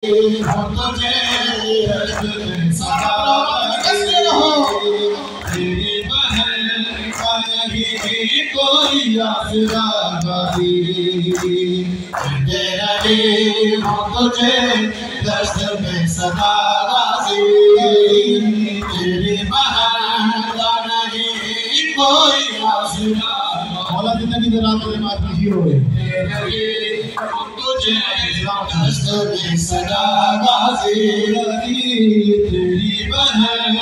तुझे कैसे रहो तेरी बहन का नहीं कोई आसरा नहीं तेरा हो तुझे दर्द में सदा राजी तेरी बहन का नहीं कोई आसरा मौला जिंदगी में रात में बात नहीं हो गई तुझे दर्द में सदा राजी तेरी बहन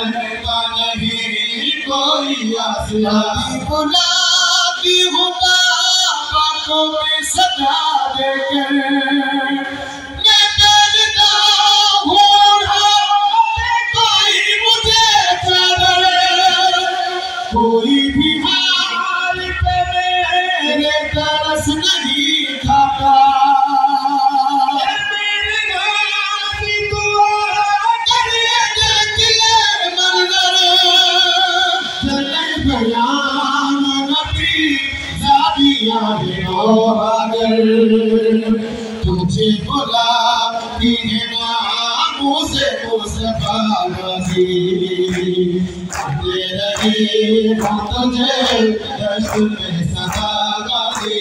का नहीं कोई आसरा बुलाती हूँ बातों में सजा देकर मैं तेरता हूँ कोई मुझे चादर कोई भी हाल पे मेरे तरस नहीं खाता मेरे गाली दुआ करिए देखिए मंजर चले बयान नबी जादिया अगर तुझे बुलाती है ना मुझसे मुझसे रही तुझे दर्द में सदा गाली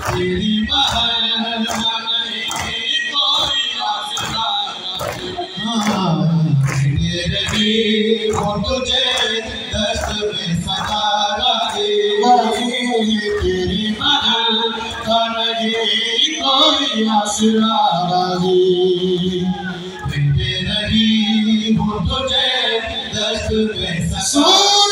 तेरी बहन नहीं कोई आसरा रही तुझे दर्द में सदा गाली तेरी बहन का नहीं कोई आसरा गाली रही तुझे दर्द में सदा